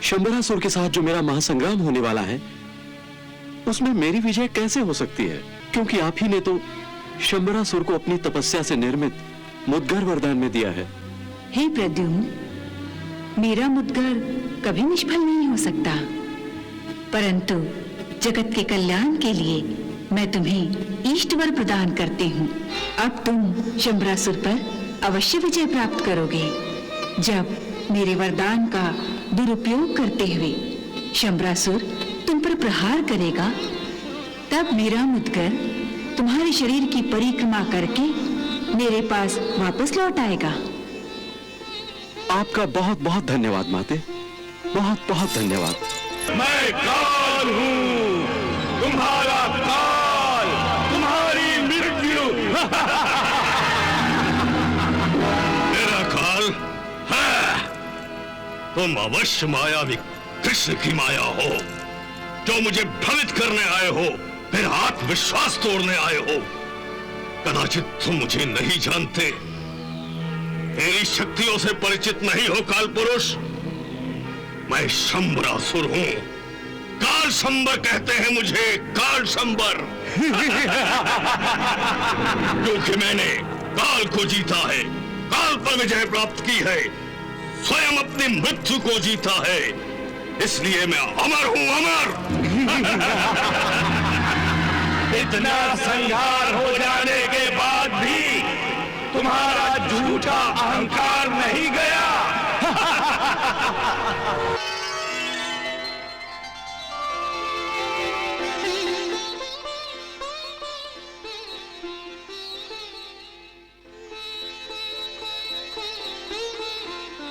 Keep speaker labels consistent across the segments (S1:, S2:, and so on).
S1: शंबरासुर के साथ जो मेरा महासंग्राम होने वाला है, उसमें मेरी विजय कैसे हो सकती है? क्योंकि आप ही ने तो शंबरासुर को अपनी तपस्या से निर्मित मुद्गर वरदान में दिया है।
S2: हे प्रद्युम्न, मेरा मुद्गर कभी निष्फल नहीं हो सकता, परंतु जगत के कल्याण के लिए मैं तुम्हें इष्ट वर प्रदान करती हूँ। अब तुम शंबरासुर पर अवश्य विजय प्राप्त करोगे। जब मेरे वरदान का दुरुपयोग करते हुए शंबरासुर तुम पर प्रहार करेगा, तब मेरा मुद्गर तुम्हारे शरीर की परिक्रमा करके मेरे पास वापस लौट आएगा।
S1: आपका बहुत बहुत धन्यवाद माते, बहुत बहुत धन्यवाद।
S3: मैं काल हूँ, तुम्हारा काल, तुम्हारी मृत्यु। मेरा काल है, तुम अवश्य मायावी कृष्ण की माया हो, जो मुझे भ्रमित करने आए हो, फिर आत्मविश्वास तोड़ने आए हो। कदाचित तुम मुझे नहीं जानते, मेरी शक्तियों से परिचित नहीं हो काल पुरुष। मैं शंबरासुर हूं, काल शंबर कहते हैं मुझे, काल शंबर। क्योंकि मैंने काल को जीता है, काल पर विजय प्राप्त की है, स्वयं अपनी मृत्यु को जीता है, इसलिए मैं अमर हूं, अमर। इतना संहार हो जाने के बाद भी तुम्हारा झूठा अहंकार नहीं गया।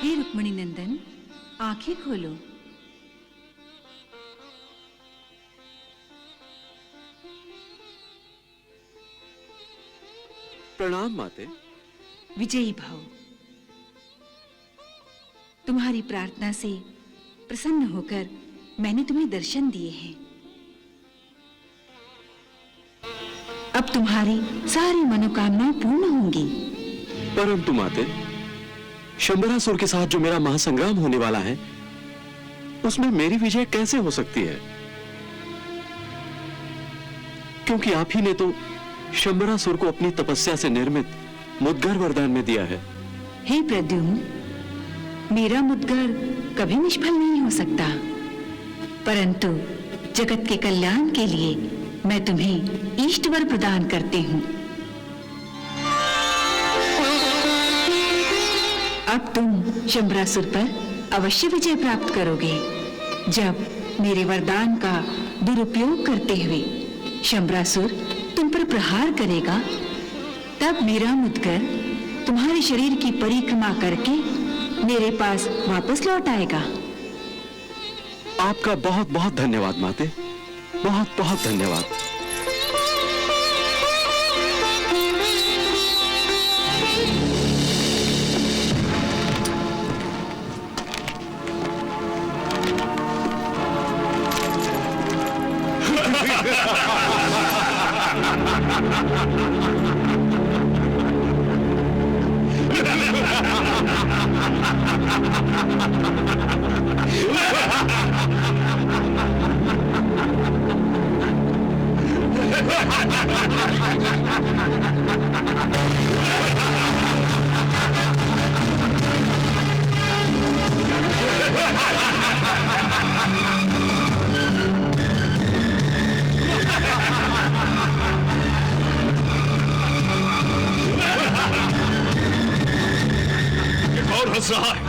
S2: हे रुक्मिणी नंदन, आंखें खोलो।
S1: प्रणाम माते।
S2: विजयी भव। तुम्हारी प्रार्थना से प्रसन्न होकर मैंने तुम्हें दर्शन दिए हैं। अब तुम्हारी सारी मनोकामनाएं पूर्ण होंगी।
S1: परंतु माते, शंबरासुर के साथ जो मेरा महासंग्राम होने वाला है, उसमें मेरी विजय कैसे हो सकती है? क्योंकि आप ही ने तो शंबरासुर को अपनी तपस्या से निर्मित मुद्गर वरदान में दिया है।
S2: हे प्रद्युम्न, मेरा मुद्गर कभी निष्फल नहीं हो सकता, परंतु जगत के कल्याण के लिए मैं तुम्हें इष्ट वर प्रदान करती हूँ। अब तुम शंबरासुर पर अवश्य विजय प्राप्त करोगे। जब मेरे वरदान का दुरुपयोग करते हुए शंबरासुर तुम पर प्रहार करेगा, तब मेरा मुद्गर तुम्हारे शरीर की परिक्रमा करके मेरे पास वापस लौट आएगा।
S1: आपका बहुत बहुत धन्यवाद माते, बहुत बहुत धन्यवाद।
S3: हंस रहा है?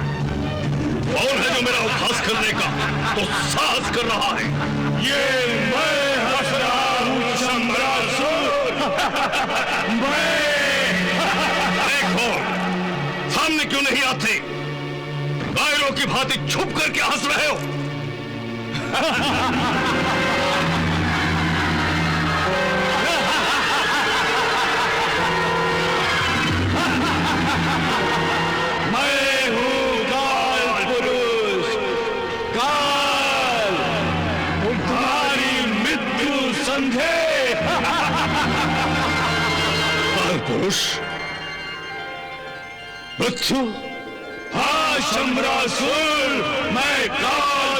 S3: कौन है जो मेरा उपहास करने का तो साहस कर रहा है? ये मैं हंस रहा हूं शंबरासुर। मैं। देखो, सामने क्यों नहीं आते? गायरों की भांति छुप कर क्या हंस रहे हो? पुरुष मृत्यु? हाँ शंबरासुर, मैं काल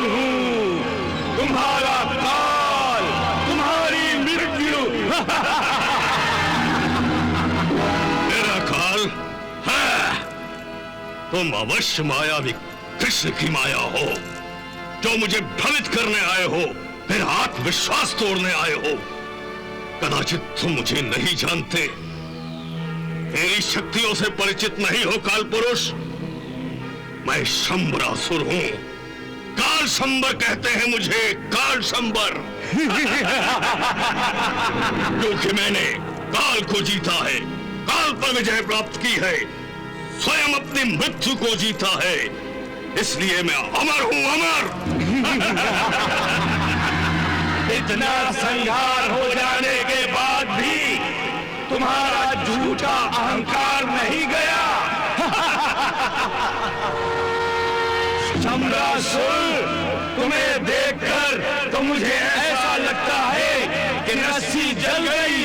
S3: तुम अवश्य मायावी कृष्ण की माया हो, जो मुझे भ्रमित करने आए हो, फिर आत्मविश्वास तोड़ने आए हो। कदाचित तुम मुझे नहीं जानते, मेरी शक्तियों से परिचित नहीं हो काल पुरुष। मैं शंबरासुर हूं, काल शंबर कहते हैं मुझे, काल शंबर। क्योंकि मैंने काल को जीता है, काल पर विजय प्राप्त की है, स्वयं अपनी मृत्यु को जीता है, इसलिए मैं अमर हूं, अमर।
S4: इतना संहार हो जाने के बाद भी तुम्हारा झूठा अहंकार नहीं गया। शंबरासुर, तुम्हें देखकर तो मुझे ऐसा लगता है कि रस्सी जल गई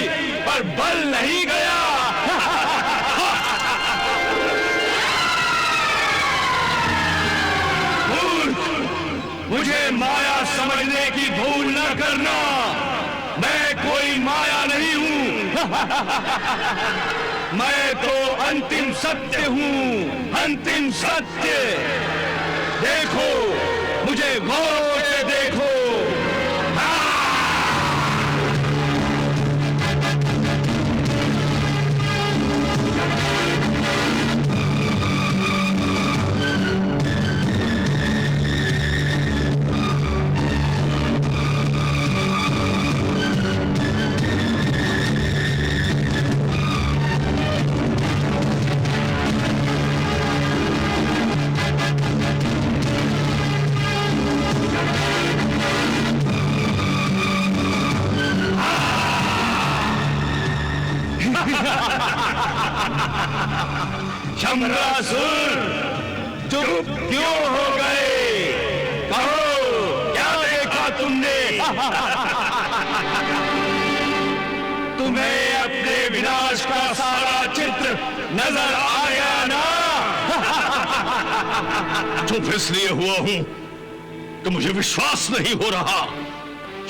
S4: पर बल नहीं गया। मुझे माया समझने की भूल न करना, मैं कोई माया नहीं हूं। मैं तो अंतिम सत्य हूं, अंतिम सत्य। देखो, मुझे गौर से देखो। शंबरासुर, चुप क्यों हो गए? कहो, क्या देखा तुमने? तुम्हें अपने विनाश का सारा चित्र नजर आ गया ना?
S3: चुप इसलिए हुआ हूं कि मुझे विश्वास नहीं हो रहा।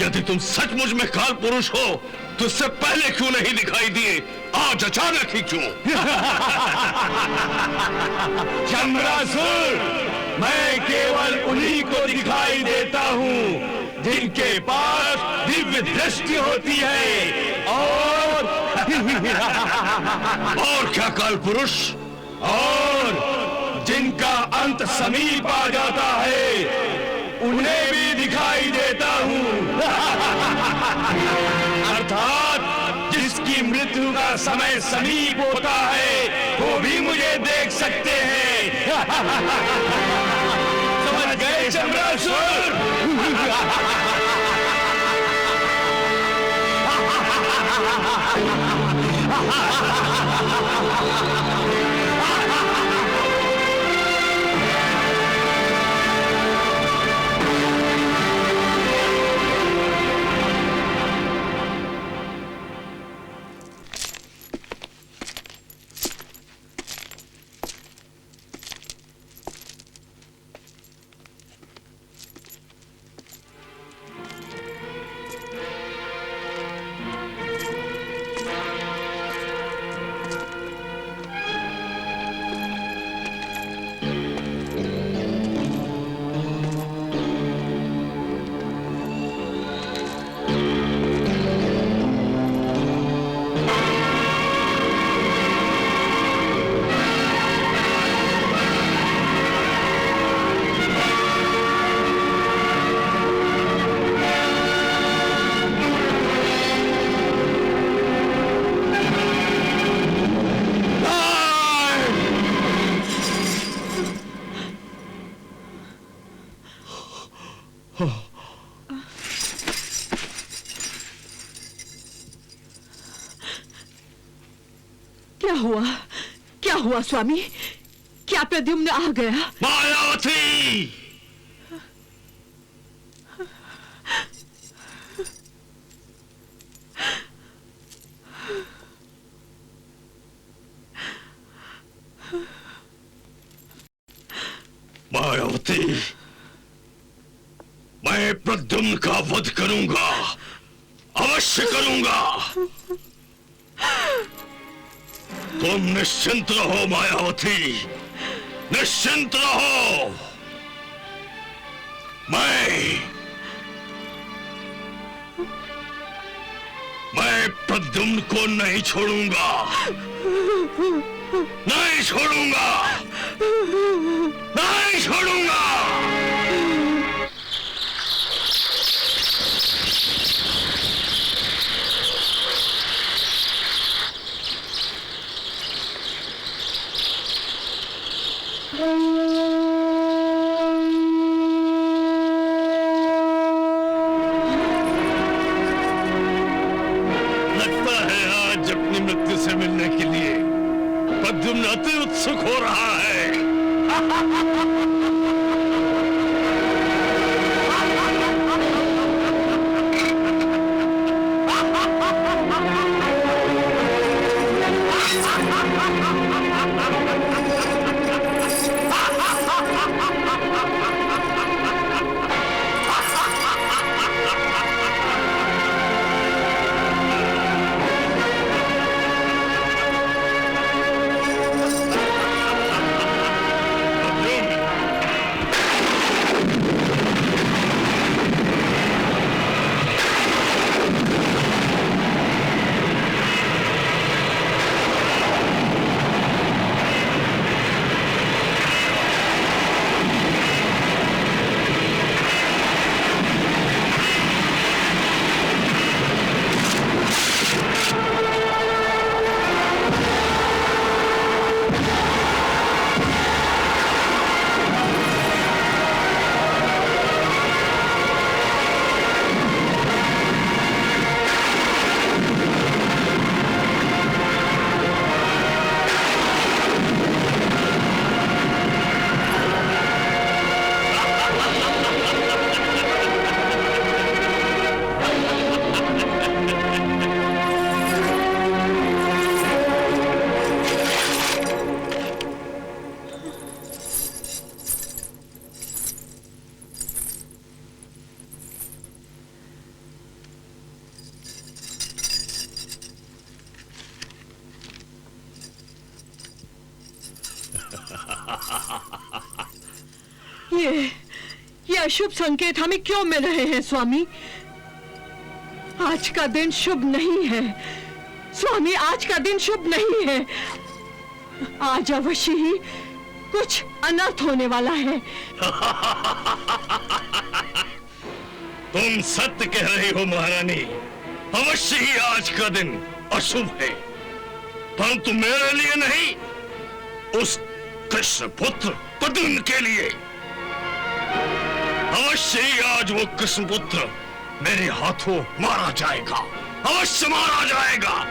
S3: यदि तुम सचमुच में काल पुरुष हो तो इससे पहले क्यों नहीं दिखाई दिए, आज अचानक ही क्यों?
S4: शंबरासुर, मैं केवल उन्हीं को दिखाई देता हूँ जिनके पास दिव्य दृष्टि होती है। और
S3: क्या काल पुरुष?
S4: और जिनका अंत समीप आ जाता है, उन्हें भी दिखाई देता हूँ। अर्थात जिसकी मृत्यु का समय समीप होता है, वो भी मुझे देख सकते हैं। समझ गए शंबरासुर?
S5: क्या हुआ स्वामी? क्या प्रद्युम्न आ गया?
S3: मायावती! मायावती, मैं प्रद्युम्न का वध करूंगा, अवश्य करूंगा। तुम निश्चिंत रहो मायावती, निश्चिंत रहो, मैं प्रद्युम्न को नहीं छोड़ूंगा, नहीं छोड़ूंगा, नहीं छोड़ूंगा। लगता है आज अपनी मृत्यु से मिलने के लिए प्रद्युम्न अति उत्सुक हो रहा है।
S5: ये अशुभ संकेत हमें क्यों मिल रहे हैं स्वामी? आज का दिन शुभ नहीं है स्वामी, आज का दिन शुभ नहीं है। आज अवश्य ही कुछ अनर्थ होने वाला है।
S3: तुम सत्य कह रही हो महारानी, अवश्य ही आज का दिन अशुभ है, परंतु मेरे लिए नहीं, उस कृष्ण पुत्र प्रद्युम्न के लिए। अवश्य ही आज वो कृष्ण पुत्र मेरे हाथों मारा जाएगा, अवश्य मारा जाएगा।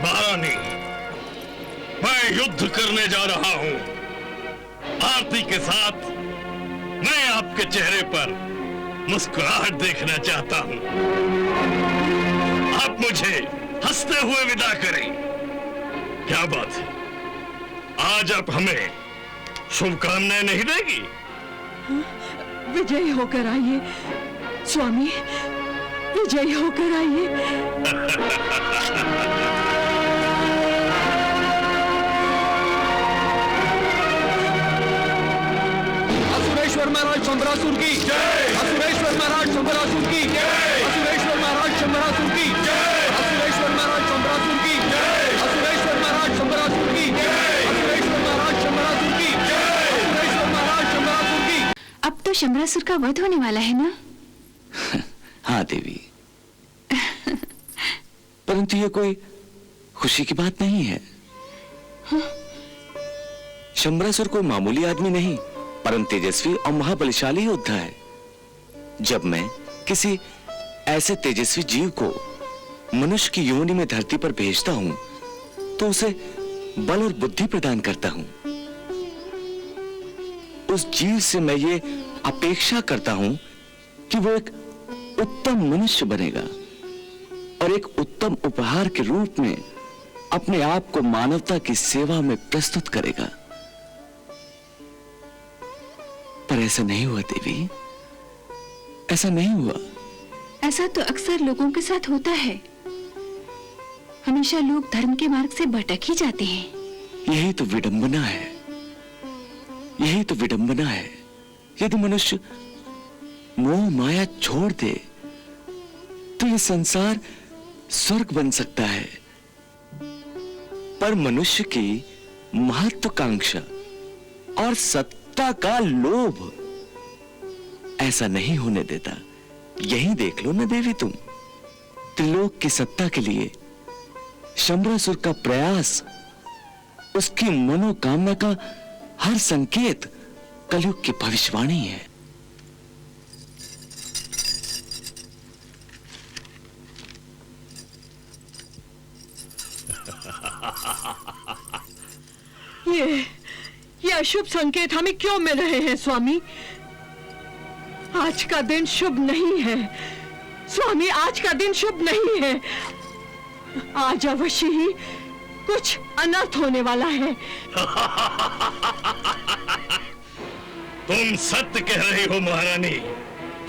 S3: महारानी, मैं युद्ध करने जा रहा हूं। आरती के साथ मैं आपके चेहरे पर मुस्कुराहट देखना चाहता हूं। आप मुझे हंसते हुए विदा करें। क्या बात है, आज आप हमें शुभकामनाएं नहीं देगी?
S5: विजयी होकर आइए स्वामी, विजयी होकर आइए।
S4: असुरेश्वर महाराज शंबरासुर की जय। असुरेश्वर महाराज शंबरासुर की जय। असुरेश्वर महाराज शंबरासुर की जय। असुरेश्वर महाराज शंबरासुर की जय। असुरेश्वर महाराज शंबरासुर की जय। असुरेश्वर महाराज शंबरासुर की जय। असुरेश्वर महाराज शंबरासुर की।
S2: अब तो शंबरासुर का वध होने वाला है ना?
S6: हाँ देवी, परंतु ये कोई खुशी की बात नहीं है। शंबरासुर कोई मामूली आदमी नहीं, परम तेजस्वी और महाबलशाली योद्धा है। जब मैं किसी ऐसे तेजस्वी जीव को मनुष्य की योनि में धरती पर भेजता हूं, तो उसे बल और बुद्धि प्रदान करता हूं। उस जीव से मैं ये अपेक्षा करता हूं कि वो एक उत्तम मनुष्य बनेगा और एक उत्तम उपहार के रूप में अपने आप को मानवता की सेवा में प्रस्तुत करेगा। पर ऐसा नहीं हुआ देवी, ऐसा नहीं हुआ।
S2: ऐसा तो अक्सर लोगों के साथ होता है। हमेशा लोग धर्म के मार्ग से भटक ही जाते हैं।
S6: यही तो विडंबना है, यही तो विडंबना है। यदि मनुष्य मोह माया छोड़ दे तो ये संसार स्वर्ग बन सकता है। पर मनुष्य की महत्वाकांक्षा और सत्ता का लोभ ऐसा नहीं होने देता। यही देख लो ना देवी, तुम त्रिलोक की सत्ता के लिए शंबरासुर का प्रयास, उसकी मनोकामना का हर संकेत कलयुग की भविष्यवाणी है।
S5: ये अशुभ संकेत हमें क्यों मिल रहे हैं स्वामी? आज का दिन शुभ नहीं है स्वामी, आज का दिन शुभ नहीं है। आज अवश्य ही कुछ अनर्थ होने वाला है।
S3: तुम सत्य कह रही हो महारानी,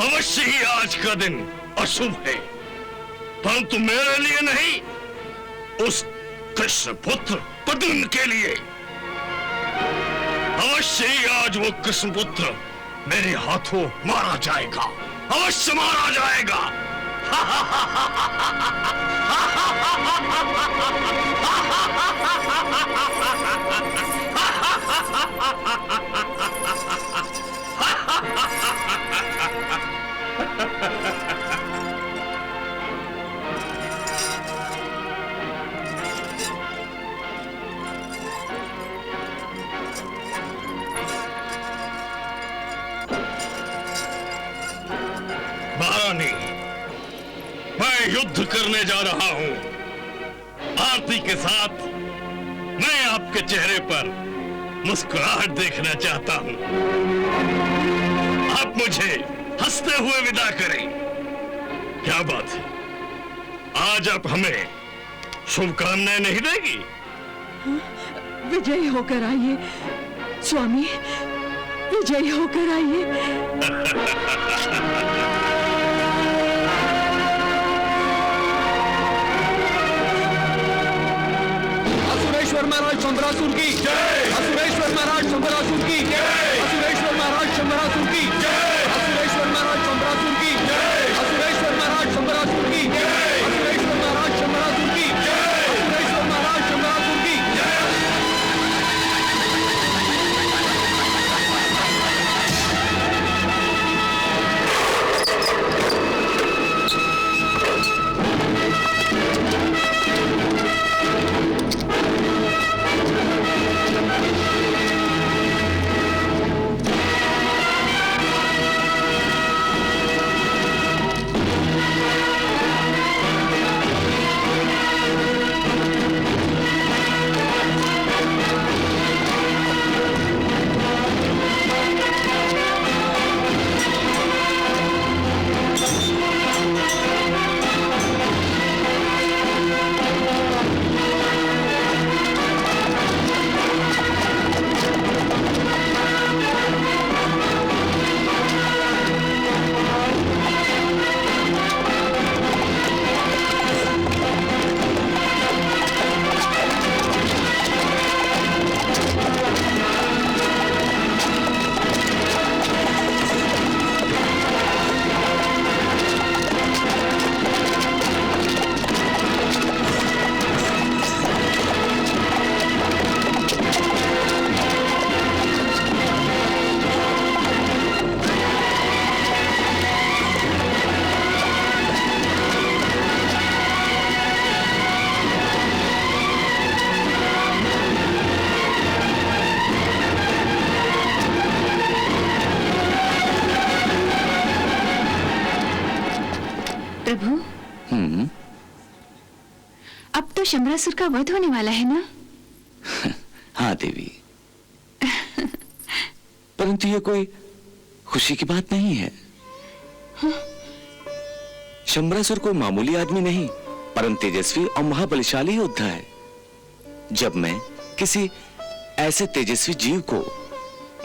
S3: अवश्य ही आज का दिन अशुभ है, परंतु मेरे लिए नहीं, उस कृष्ण पुत्र प्रद्युम्न के लिए। अवश्य ही आज वो कृष्ण पुत्र मेरे हाथों मारा जाएगा, अवश्य मारा जाएगा। महारानी, मैं युद्ध करने जा रहा हूं। आरती के साथ मैं आपके चेहरे पर मुस्कुराहट देखना चाहता हूं। आप मुझे हंसते हुए विदा करें। क्या बात है, आज आप हमें शुभकामनाएं नहीं देगी?
S5: विजयी होकर आइए स्वामी, विजयी होकर आइए।
S4: असुरेश्वर महाराज शंबरासुर की जय। असुरेश्वर महाराज शंबरासुर की जय। असुरेश्वर महाराज शंबरासुर की जय। असुरेश्वर महाराज शंबरासुर की जय। असुरेश्वर महाराज शंबरासुर की जय। असुरेश्वर महाराज शंबरासुर की जय। असुरेश्वर महाराज शंबरासुर की जय।
S2: प्रभु, अब तो शंबरासुर का वध होने वाला है ना?
S6: हाँ देवी, परंतु ये कोई खुशी की बात नहीं है। शंबरासुर कोई मामूली आदमी नहीं, परम तेजस्वी और महाबलशाली योद्धा है। जब मैं किसी ऐसे तेजस्वी जीव को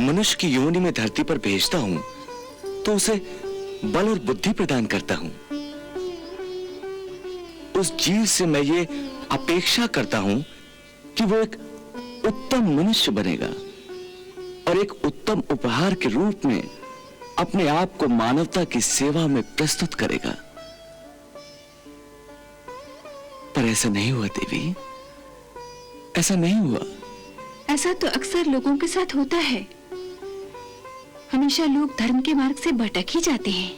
S6: मनुष्य की योनि में धरती पर भेजता हूं, तो उसे बल और बुद्धि प्रदान करता हूं। उस जीव से मैं ये अपेक्षा करता हूं कि वो एक उत्तम मनुष्य बनेगा और एक उत्तम उपहार के रूप में अपने आप को मानवता की सेवा में प्रस्तुत करेगा। पर ऐसा नहीं हुआ देवी, ऐसा नहीं हुआ।
S2: ऐसा तो अक्सर लोगों के साथ होता है। हमेशा लोग धर्म के मार्ग से भटक ही जाते हैं।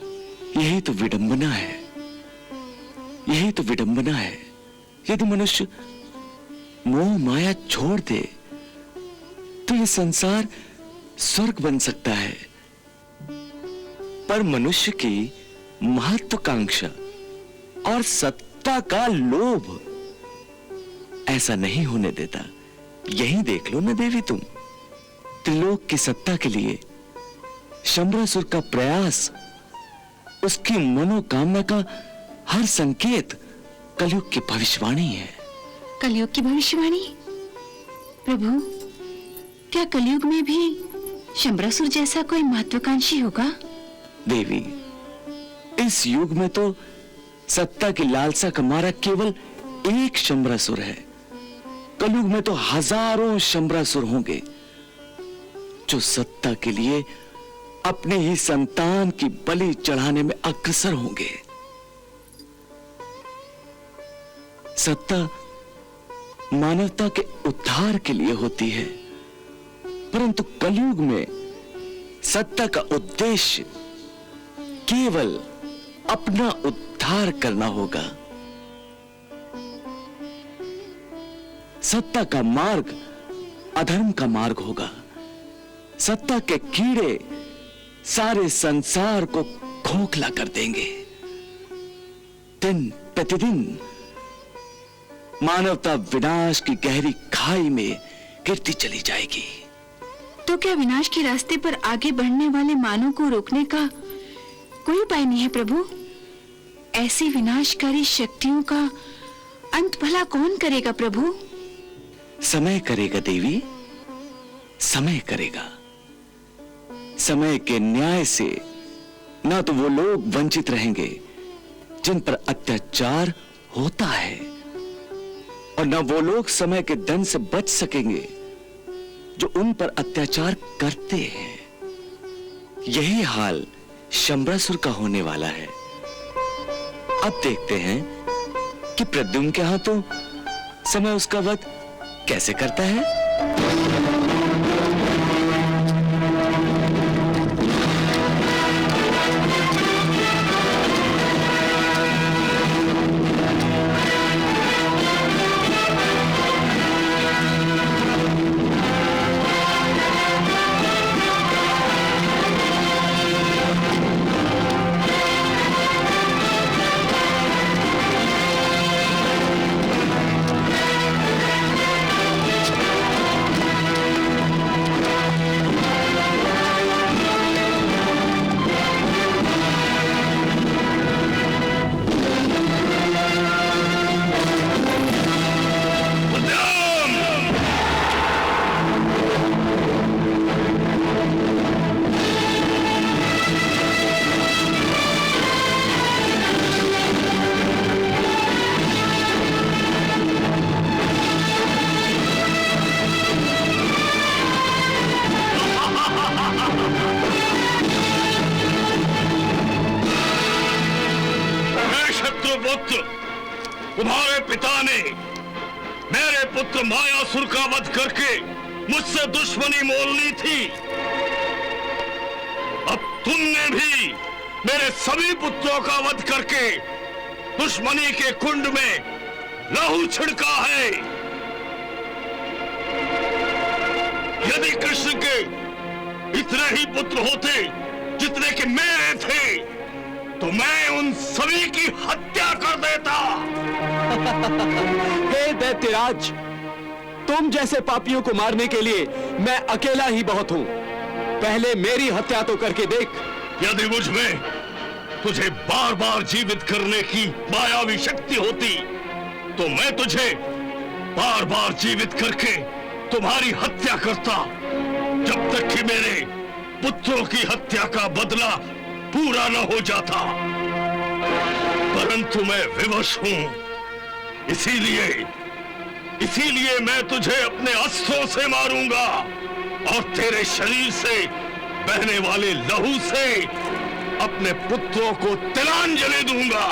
S6: यही तो विडंबना है, यही तो विडंबना है। यदि मनुष्य मोह माया छोड़ दे तो ये संसार स्वर्ग बन सकता है। पर मनुष्य की महत्वाकांक्षा और सत्ता का लोभ ऐसा नहीं होने देता। यही देख लो ना देवी, तुम त्रिलोक की सत्ता के लिए शंबरासुर का प्रयास, उसकी मनोकामना का हर संकेत कलयुग की भविष्यवाणी है।
S2: कलयुग की भविष्यवाणी? प्रभु, क्या कलयुग में भी शंबरासुर जैसा कोई महत्वाकांक्षी होगा?
S6: देवी, इस युग में तो सत्ता की लालसा का मारा केवल एक शंबरासुर है। कलयुग में तो हजारों शंबरासुर होंगे जो सत्ता के लिए अपने ही संतान की बलि चढ़ाने में अग्रसर होंगे। सत्ता मानवता के उद्धार के लिए होती है, परंतु कलयुग में सत्ता का उद्देश्य केवल अपना उद्धार करना होगा। सत्ता का मार्ग अधर्म का मार्ग होगा। सत्ता के कीड़े सारे संसार को खोखला कर देंगे। दिन प्रतिदिन मानवता विनाश की गहरी खाई में गिरती चली जाएगी।
S2: तो क्या विनाश के रास्ते पर आगे बढ़ने वाले मानव को रोकने का कोई उपाय नहीं है प्रभु? ऐसी विनाशकारी शक्तियों का अंत भला कौन करेगा प्रभु?
S6: समय करेगा देवी, समय करेगा। समय के न्याय से ना तो वो लोग वंचित रहेंगे जिन पर अत्याचार होता है, और ना वो लोग समय के दंड से बच सकेंगे जो उन पर अत्याचार करते हैं। यही हाल शंबरासुर का होने वाला है। अब देखते हैं कि प्रद्युम्न के हाथों समय उसका वध कैसे करता है।
S3: तुम्हारे पिता ने मेरे पुत्र मायासुर का वध करके मुझसे दुश्मनी मोल ली थी। अब तुमने भी मेरे सभी पुत्रों का वध करके दुश्मनी के कुंड में लहू छिड़का है। यदि कृष्ण के इतने ही पुत्र होते जितने कि मेरे थे, तो मैं उन सभी की हत्या कर देता।
S1: हे दैत्यराज, तुम जैसे पापियों को मारने के लिए मैं अकेला ही बहुत हूं। पहले मेरी हत्या तो करके देख।
S3: यदि मुझ में तुझे बार बार जीवित करने की मायावी शक्ति होती तो मैं तुझे बार बार जीवित करके तुम्हारी हत्या करता, जब तक कि मेरे पुत्रों की हत्या का बदला पूरा न हो जाता। परंतु मैं विवश हूं, इसीलिए मैं तुझे अपने अस्त्रों से मारूंगा और तेरे शरीर से बहने वाले लहू से अपने पुत्रों को तिलांजलि दूंगा।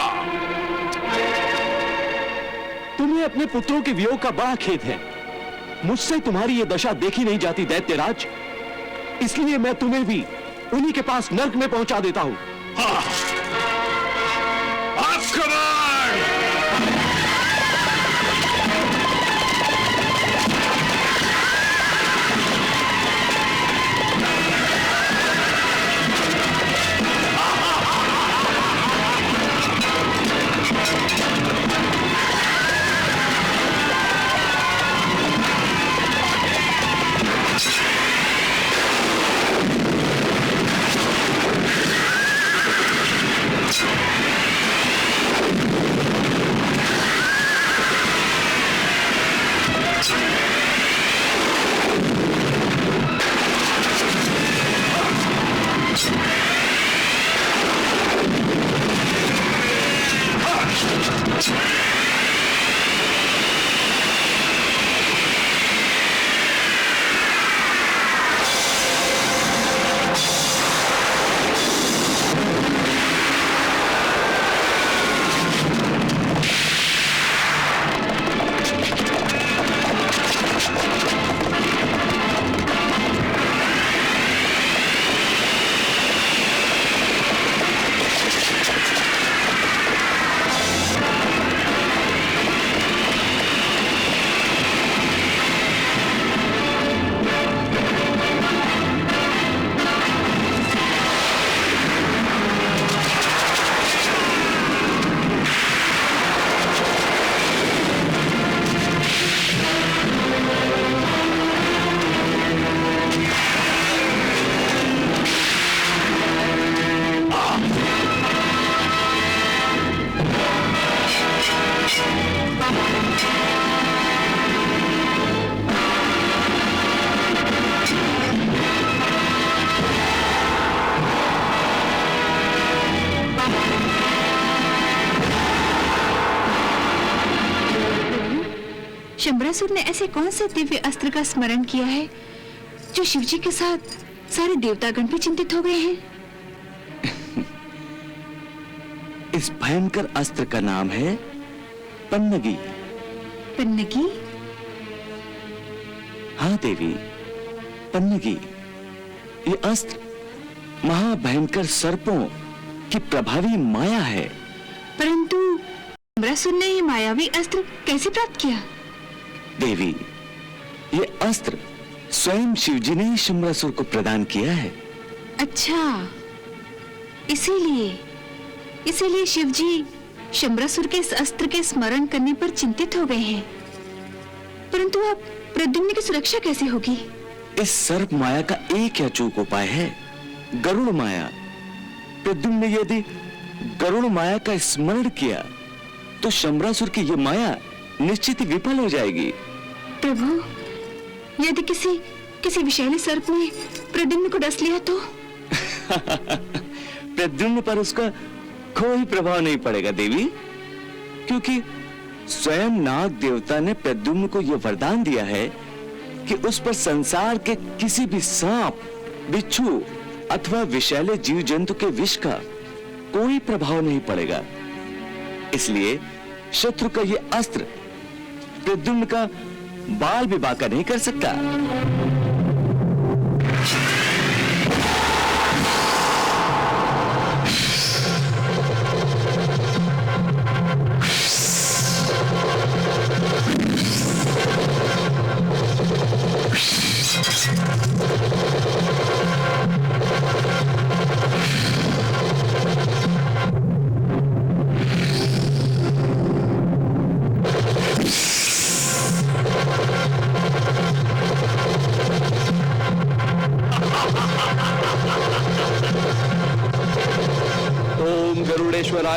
S1: तुम्हें अपने पुत्रों के वियोग का बड़ा खेद है। मुझसे तुम्हारी ये दशा देखी नहीं जाती दैत्यराज, इसलिए मैं तुम्हें भी उन्हीं के पास नर्क में पहुंचा देता हूं।
S3: हाँ,
S2: शंबरासुर ने ऐसे कौन से दिव्य अस्त्र का स्मरण किया है जो शिवजी के साथ सारे देवतागण भी चिंतित हो गए हैं?
S6: इस भयंकर अस्त्र का नाम है पन्नगी।
S2: पन्नगी?
S6: हाँ देवी, पन्नगी। ये अस्त्र महाभयंकर सर्पों की प्रभावी माया है।
S2: परंतु शंबरासुर ने ये मायावी अस्त्र कैसे प्राप्त किया?
S6: देवी, ये अस्त्र स्वयं शिवजी ने ही शंबरासुर को प्रदान किया है।
S2: अच्छा, इसीलिए शिवजी शंबरासुर के इस अस्त्र के स्मरण करने पर चिंतित हो गए हैं। परंतु अब प्रद्युम्न की सुरक्षा कैसे होगी?
S6: इस सर्प माया का एक अचूक उपाय है, गरुड़ माया। प्रद्युम्न ने यदि गरुड़ माया का स्मरण किया तो शंबरासुर की यह माया निश्चित ही विफल हो जाएगी।
S2: प्रभु, यदि किसी विषैले सर्प ने प्रद्युम्न को डस लिया तो?
S6: प्रद्युम्न पर उसका कोई प्रभाव नहीं पड़ेगा देवी, क्योंकि स्वयं नाग देवता ने प्रद्युम्न को यह वरदान दिया है कि उस पर संसार के किसी भी सांप, बिच्छू अथवा विषैले जीव जंतु के विष का कोई प्रभाव नहीं पड़ेगा। इसलिए शत्रु का यह अस्त्र प्रद्युम्न का बाल भी बांका नहीं कर सकता।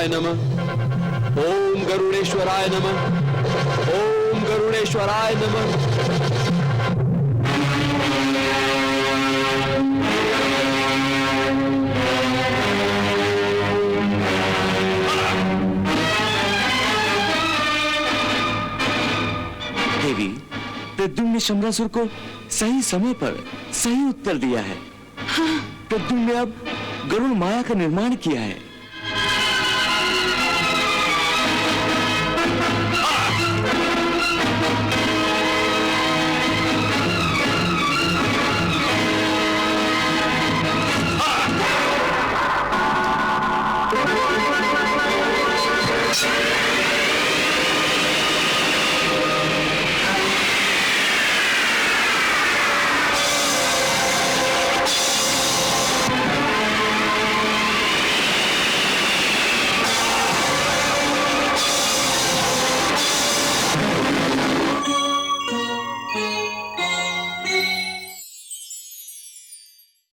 S1: गरुड़ेश्वराय नमः। ओम गरुड़ेश्वराय नमः। ओम गरुड़ेश्वराय नमः।
S6: देवी, प्रद्युम्न ने शंबरासुर को सही समय पर सही उत्तर दिया है। प्रद्युम्न ने अब गरुड़ माया का निर्माण किया है।